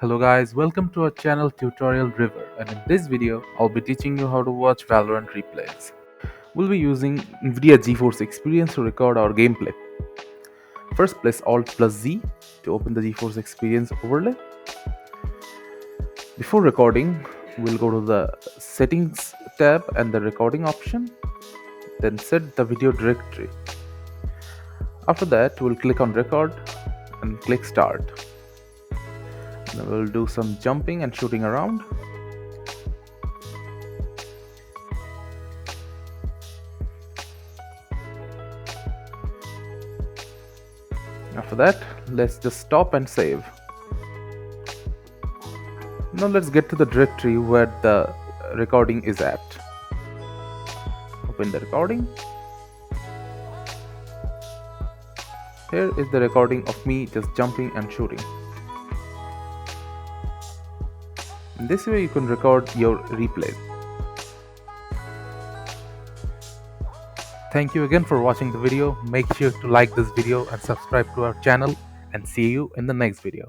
Hello guys, welcome to our channel Tutorial River, and in this video I'll be teaching you how to watch Valorant replays. We'll be using NVIDIA GeForce Experience to record our gameplay. First press Alt plus Z to open the GeForce Experience overlay. Before recording, we'll go to the Settings tab and the Recording option, then set the video directory. After that, we'll click on Record and click Start. Then we'll do some jumping and shooting around. After that, let's just stop and save. Now let's get to the directory where the recording is at. Open the recording. Here is the recording of me just jumping and shooting. In this way you can record your replays. Thank you again for watching the video. Make sure to like this video and subscribe to our channel, and see you in the next video.